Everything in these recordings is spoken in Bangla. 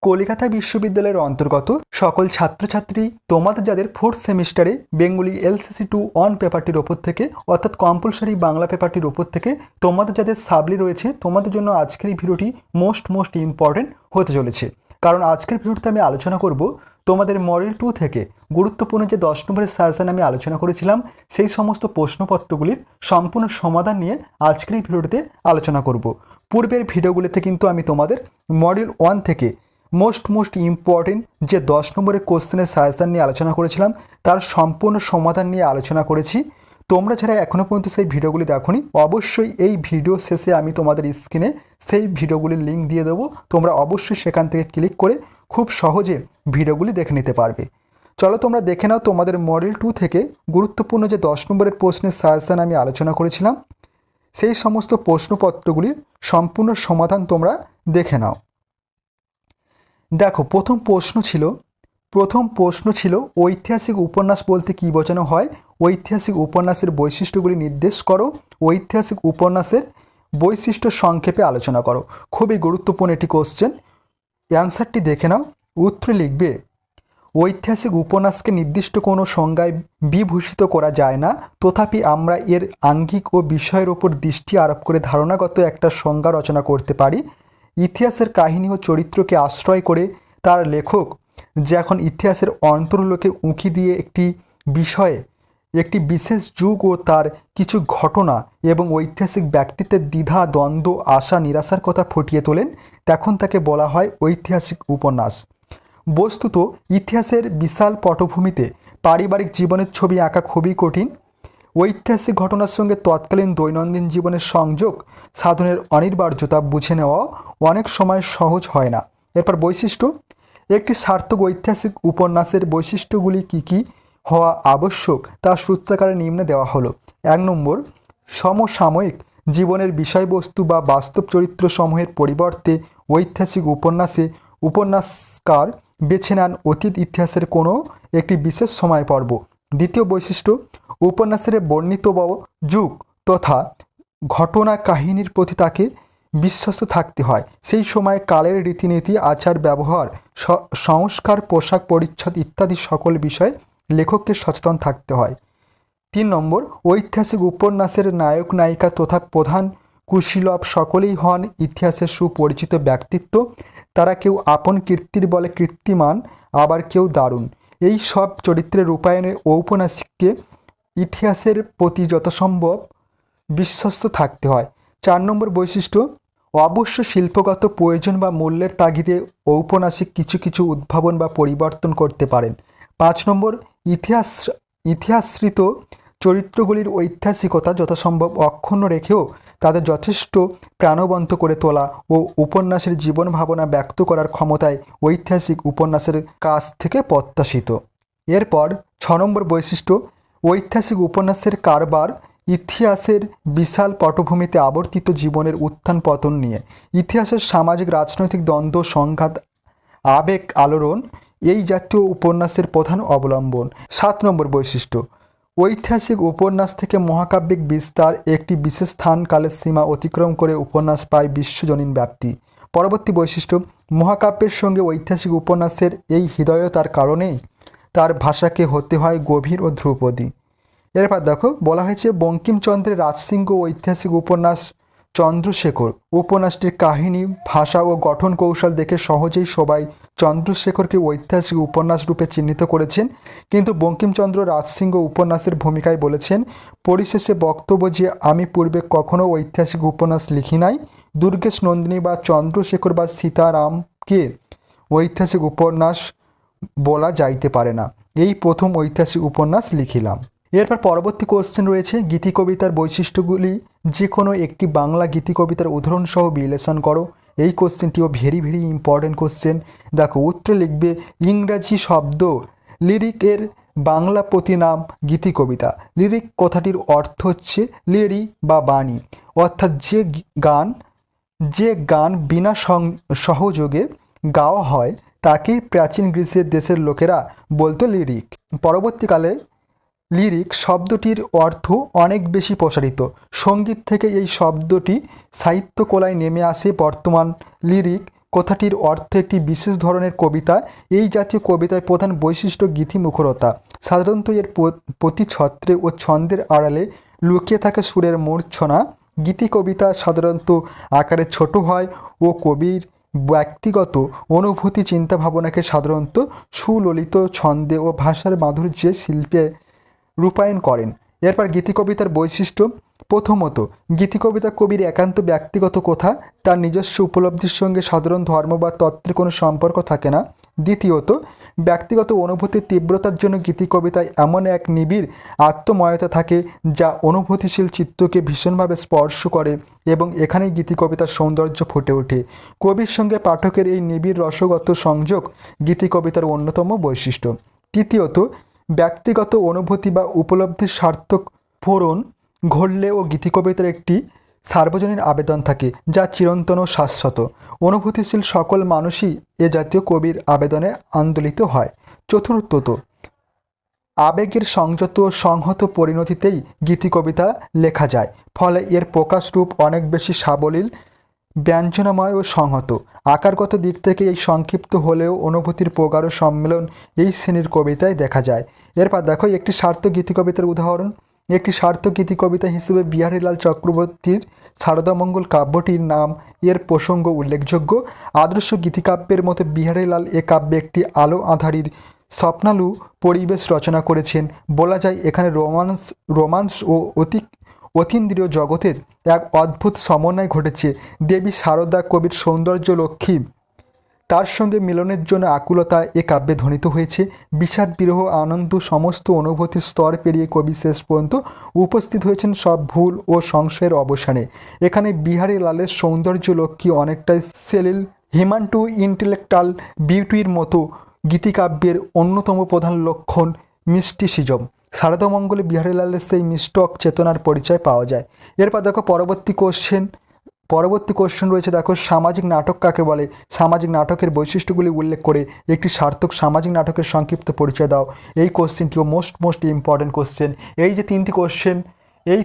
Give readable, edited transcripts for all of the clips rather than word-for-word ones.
কলকাতা বিশ্ববিদ্যালয়ের অন্তর্গত সকল ছাত্রছাত্রী তোমাদের যাদের ফোর্থ সেমিস্টারে বেঙ্গলি LCC2 অন পেপারটির ওপর থেকে অর্থাৎ কম্পালসারি বাংলা পেপারটির ওপর থেকে তোমাদের যাদের সাবলি রয়েছে তোমাদের জন্য আজকের এই ভিডিওটি মোস্ট ইম্পর্টেন্ট হতে চলেছে। কারণ আজকের ভিডিওতে আমি আলোচনা করব তোমাদের মডেল 2 থেকে গুরুত্বপূর্ণ যে 10 নম্বরের সাজেশন আমি আলোচনা করেছিলাম সেই সমস্ত প্রশ্নপত্রগুলির সম্পূর্ণ সমাধান নিয়ে আজকের এই ভিডিওটিতে আলোচনা করব। পূর্বের ভিডিওগুলিতে কিন্তু আমি তোমাদের মডেল 1 থেকে মোস্ট ইম্পর্টেন্ট যে 10 নম্বরের কোশ্চেনের সাজেশন নিয়ে আলোচনা করেছিলাম তার সম্পূর্ণ সমাধান নিয়ে আলোচনা করেছি। তোমরা যারা এখনও পর্যন্ত সেই ভিডিওগুলি দেখোনি অবশ্যই এই ভিডিও শেষে আমি তোমাদের স্ক্রিনে সেই ভিডিওগুলির লিঙ্ক দিয়ে দেবো, তোমরা অবশ্যই সেখান থেকে ক্লিক করে খুব সহজে ভিডিওগুলি দেখে নিতে পারবে। চলো তোমরা দেখে নাও তোমাদের মডেল 2 থেকে গুরুত্বপূর্ণ যে 10 নম্বরের প্রশ্নের সাজেশন আমি আলোচনা করেছিলাম সেই সমস্ত প্রশ্নপত্রগুলির সম্পূর্ণ সমাধান তোমরা দেখে নাও। দেখো প্রথম প্রশ্ন ছিল ঐতিহাসিক উপন্যাস বলতে কী বোঝানো হয়, ঐতিহাসিক উপন্যাসের বৈশিষ্ট্যগুলি নির্দেশ করো, ঐতিহাসিক উপন্যাসের বৈশিষ্ট্য সংক্ষেপে আলোচনা করো। খুবই গুরুত্বপূর্ণ একটি কোশ্চেন, অ্যান্সারটি দেখে নাও। উত্তরে লিখবে ঐতিহাসিক উপন্যাসকে নির্দিষ্ট কোনো সংজ্ঞায় বিভূষিত করা যায় না, তথাপি আমরা এর আঙ্গিক ও বিষয়ের ওপর দৃষ্টি আরোপ করে ধারণাগত একটা সংজ্ঞা রচনা করতে পারি। ইতিহাসের কাহিনী ও চরিত্রকে আশ্রয় করে তার লেখক যখন ইতিহাসের অন্তর্লোকে উঁকি দিয়ে একটি বিষয়ে একটি বিশেষ যুগ ও তার কিছু ঘটনা এবং ঐতিহাসিক ব্যক্তিত্বের দ্বিধা দ্বন্দ্ব আশা নিরাশার কথা ফুটিয়ে তোলেন তখন তাকে বলা হয় ঐতিহাসিক উপন্যাস। বস্তুত ইতিহাসের বিশাল পটভূমিতে পারিবারিক জীবনের ছবি আঁকা খুবই কঠিন। ঐতিহাসিক ঘটনার সঙ্গে তৎকালীন দৈনন্দিন জীবনের সংযোগ সাধনের অনিবার্যতা বুঝে নেওয়া অনেক সময় সহজ হয় না। এরপর বৈশিষ্ট্য, একটি সার্থক ঐতিহাসিক উপন্যাসের বৈশিষ্ট্যগুলি কী কী হওয়া আবশ্যক তা সূত্রাকারে নিম্নে দেওয়া হলো। 1 নম্বর, সমসাময়িক জীবনের বিষয়বস্তু বা বাস্তব চরিত্র সমূহের পরিবর্তে ঐতিহাসিক উপন্যাসে উপন্যাসকার বেছে নেন অতীত ইতিহাসের কোনো একটি বিশেষ সময় পর্ব। দ্বিতীয় বৈশিষ্ট্য, উপন্যাসের বর্ণিত যুগ তথা ঘটনা কাহিনীর প্রতি তাকে বিশ্বস্ত থাকতে হয়। সেই সময় কালের রীতিনীতি আচার ব্যবহার সংস্কার পোশাক পরিচ্ছদ ইত্যাদি সকল বিষয়ে লেখককে সচেতন থাকতে হয়। 3 নম্বর, ঐতিহাসিক উপন্যাসের নায়ক নায়িকা তথা প্রধান কুশীলব সকলেই হন ইতিহাসের সুপরিচিত ব্যক্তিত্ব। তারা কেউ আপন কীর্তির বলে কীর্তিমান, আবার কেউ দারুণ। এই সব চরিত্রের রূপায়ণে ঔপন্যাসিককে ইতিহাসের প্রতি যথাসম্ভব বিশ্বস্ত থাকতে হয়। 4 নম্বর বৈশিষ্ট্য, অবশ্য শিল্পগত প্রয়োজন বা মূল্যের তাগিদে ঔপন্যাসিক কিছু উদ্ভাবন বা পরিবর্তন করতে পারেন। 5 নম্বর, ইতিহাসৃত চরিত্রগুলির ঐতিহাসিকতা যথাসম্ভব অক্ষুণ্ণ রেখেও তাদের যথেষ্ট প্রাণবন্ত করে তোলা ও উপন্যাসের জীবন ভাবনা ব্যক্ত করার ক্ষমতায় ঐতিহাসিক উপন্যাসের কাছ থেকে প্রত্যাশিত। এরপর 6 নম্বর বৈশিষ্ট্য, ঐতিহাসিক উপন্যাসের কারবার ইতিহাসের বিশাল পটভূমিতে আবর্তিত জীবনের উত্থান পতন নিয়ে। ইতিহাসের সামাজিক রাজনৈতিক দ্বন্দ্ব সংঘাত আবেগ আলোড়ন এই জাতীয় উপন্যাসের প্রধান অবলম্বন। 7 নম্বর বৈশিষ্ট্য, ঐতিহাসিক উপন্যাস থেকে মহাকাব্যিক বিস্তার একটি বিশেষ স্থান কালের সীমা অতিক্রম করে উপন্যাস পায় বিশ্বজনীন ব্যাপ্তি। পরবর্তী বৈশিষ্ট্য, মহাকাব্যের সঙ্গে ঐতিহাসিক উপন্যাসের এই হৃদয়তার কারণেই তার ভাষাকে হতে হয় গভীর ও ধ্রুপদী। এরপর দেখো বলা হয়েছে বঙ্কিমচন্দ্রের রাজসিংহ ঐতিহাসিক উপন্যাস চন্দ্রশেখর উপন্যাসটির কাহিনী ভাষা ও গঠন কৌশল দেখে সহজেই সবাই চন্দ্রশেখরকে ঐতিহাসিক উপন্যাস রূপে চিহ্নিত করেছেন, কিন্তু বঙ্কিমচন্দ্র রাজসিংহ উপন্যাসের ভূমিকায় বলেছেন পরিশেষে বক্তব্য যে আমি পূর্বে কখনো ঐতিহাসিক উপন্যাস লিখি নাই। দুর্গেশ নন্দিনী বা চন্দ্রশেখর বা সীতারামকে ঐতিহাসিক উপন্যাস বলা যাইতে পারে না, এই প্রথম ঐতিহাসিক উপন্যাস লিখিলাম। এরপর পরবর্তী কোশ্চেন রয়েছে গীতিকবিতার বৈশিষ্ট্যগুলি যে কোনো একটি বাংলা গীতিকবিতার উদাহরণসহ বিশ্লেষণ করো। এই কোশ্চেনটিও ভেরি ইম্পর্টেন্ট কোশ্চেন। দেখো উত্তরে লিখবে ইংরাজি শব্দ লিরিকের বাংলা প্রতিনাম গীতিকবিতা। লিরিক কথাটির অর্থ হচ্ছে লিরি বা বাণী, অর্থাৎ যে গান বিনা সহযোগে গাওয়া হয় তাকেই প্রাচীন গ্রিসের দেশের লোকেরা বলতো লিরিক। পরবর্তীকালে লিরিক শব্দটির অর্থ অনেক বেশি প্রসারিত। সঙ্গীত থেকে এই শব্দটি সাহিত্যকলায় নেমে আসে। বর্তমান লিরিক কথাটির অর্থ একটি বিশেষ ধরনের কবিতা। এই জাতীয় কবিতায় প্রধান বৈশিষ্ট্য গীতিমুখরতা। সাধারণত এর প্রতি ছত্রে ও ছন্দের আড়ালে লুকিয়ে থাকে সুরের মূর্ছনা। গীতি কবিতা সাধারণত আকারে ছোট হয় ও কবির ব্যক্তিগত অনুভূতি চিন্তাভাবনাকে সাধারণত সুললিত ছন্দে ও ভাষার মাধুর্যে শিল্পে রূপায়ণ করেন। এরপর গীতিকবিতার বৈশিষ্ট্য। প্রথমত, গীতিকবিতা কবির একান্ত ব্যক্তিগত কথা, তার নিজস্ব উপলব্ধির সঙ্গে সাধারণ ধর্ম বা তত্ত্বের কোনো সম্পর্ক থাকে না। দ্বিতীয়ত, ব্যক্তিগত অনুভূতির তীব্রতার জন্য গীতিকবিতায় এমন এক নিবিড় আত্মময়তা থাকে যা অনুভূতিশীল চিত্তকে ভীষণভাবে স্পর্শ করে এবং এখানেই গীতিকবিতার সৌন্দর্য ফুটে ওঠে। কবির সঙ্গে পাঠকের এই নিবিড় রসগত সংযোগ গীতিকবিতার অন্যতম বৈশিষ্ট্য। তৃতীয়ত, ব্যক্তিগত অনুভূতি বা উপলব্ধির সার্থক ফোরণ ঘটলেও গীতিকবিতার একটি সার্বজনীন আবেদন থাকে যা চিরন্তন ও শাশ্বত। অনুভূতিশীল সকল মানুষই এ জাতীয় কবির আবেদনে আন্দোলিত হয়। চতুর্থত, আবেগের সংযত ও সংহত পরিণতিতেই গীতিকবিতা লেখা যায়, ফলে এর প্রকাশরূপ অনেক বেশি সাবলীল, ব্যঞ্জনাময় ও সংহত। আকারগত দিক থেকে এই সংক্ষিপ্ত হলেও অনুভূতির প্রগাঢ় সম্মেলন এই শ্রেণীর কবিতায় দেখা যায়। এরপর দেখো একটি সার্থক গীতিকবিতার উদাহরণ। একটি সার্থক গীতিকবিতা হিসেবে বিহারীলাল চক্রবর্তীর শারদামঙ্গল কাব্যটির নাম এর প্রসঙ্গ উল্লেখযোগ্য। আদর্শ গীতিকাব্যের মতো বিহারীলাল এ কাব্যে একটি আলো আঁধারির স্বপ্নালু পরিবেশ রচনা করেছেন। বলা যায় এখানে রোমান্স ও অতীন্দ্রিয় জগতের এক অদ্ভুত সমন্বয় ঘটেছে। দেবী শারদা কবির সৌন্দর্য লক্ষ্মী, তার সঙ্গে মিলনের জন্য আকুলতা এ কাব্যে ধ্বনিত হয়েছে। বিষাদ, বিরহ, আনন্দ সমস্ত অনুভূতির স্তর পেরিয়ে কবি শেষ পর্যন্ত উপস্থিত হয়েছেন সব ভুল ও সংশয়ের অবসানে। এখানে বিহারীলালের সৌন্দর্য লক্ষ্মী অনেকটাই সেলিল হিউম্যান টু ইন্টেলেকচুয়াল বিউটির মতো গীতিকাব্যের অন্যতম প্রধান লক্ষণ মিস্টিসিজম। শারদামঙ্গলে বিহারীলালের সেই মিষ্টক চেতনার পরিচয় পাওয়া যায়। এরপর দেখো পরবর্তী কোশ্চেন রয়েছে। দেখো সামাজিক নাটক কাকে বলে? সামাজিক নাটকের বৈশিষ্ট্যগুলি উল্লেখ করে একটি সার্থক সামাজিক নাটকের সংক্ষিপ্ত পরিচয় দাও। এই কোশ্চেনটিও মোস্ট ইম্পর্টেন্ট কোশ্চেন। এই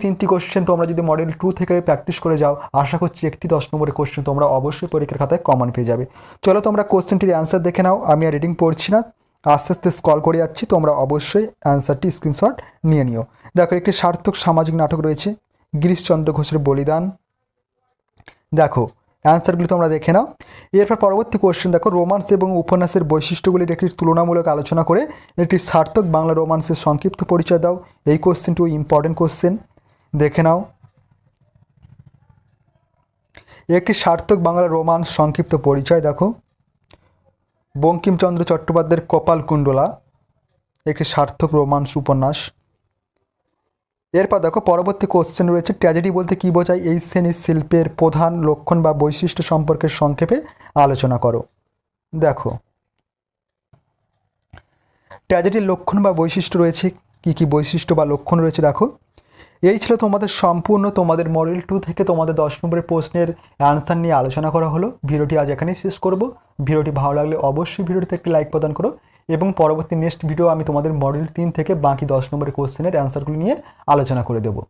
তিনটি কোশ্চেন তোমরা যদি মডেল 2 থেকে প্র্যাকটিস করে যাও, আশা করছি একটি 10 নম্বরের কোশ্চেন তোমরা অবশ্যই পরীক্ষার খাতায় কমন পেয়ে যাবে। চলো তোমরা কোশ্চেনটির অ্যান্সার দেখে নাও। আমি আর রিডিং পড়ছি না, আস্তে আস্তে স্ক্রল করে যাচ্ছি, তোমরা অবশ্যই অ্যান্সারটি স্ক্রিনশট নিয়ে নিও। দেখো একটি সার্থক সামাজিক নাটক রয়েছে গিরিশচন্দ্র ঘোষের বলিদান। দেখো অ্যান্সারগুলি তোমরা দেখে নাও। এরপর পরবর্তী কোশ্চেন দেখো, রোমান্স এবং উপন্যাসের বৈশিষ্ট্যগুলির একটি তুলনামূলক আলোচনা করে একটি সার্থক বাংলা রোমান্সের সংক্ষিপ্ত পরিচয় দাও। এই কোশ্চেনটিও ইম্পর্টেন্ট কোশ্চেন, দেখে নাও। একটি সার্থক বাংলা রোমান্স সংক্ষিপ্ত পরিচয় দেখো, বঙ্কিমচন্দ্র চট্টোপাধ্যায়ের কপালকুণ্ডলা একটি সার্থক রোমান্স উপন্যাস। এরপর দেখো পরবর্তী কোশ্চেন রয়েছে, ট্র্যাজেডি বলতে কী বোঝায়? এই শ্রেণীর শিল্পের প্রধান লক্ষণ বা বৈশিষ্ট্য সম্পর্কে সংক্ষেপে আলোচনা করো। দেখো ট্র্যাজেডির লক্ষণ বা বৈশিষ্ট্য রয়েছে, কী বৈশিষ্ট্য বা লক্ষণ রয়েছে দেখো। এই ছিল তোমাদের সম্পূর্ণ তোমাদের মডেল 2 থেকে তোমাদের 10 নম্বরের প্রশ্নের অ্যান্সার নিয়ে আলোচনা করা হলো। ভিডিওটি আজ এখানেই শেষ করব। ভিডিওটি ভালো লাগলে অবশ্যই ভিডিওটিতে একটি লাইক প্রদান করো এবং পরবর্তী নেক্সট ভিডিও আমি তোমাদের মডেল 3 থেকে বাকি 10 নম্বরের কোশ্চেনের অ্যান্সারগুলো নিয়ে আলোচনা করে দেবো।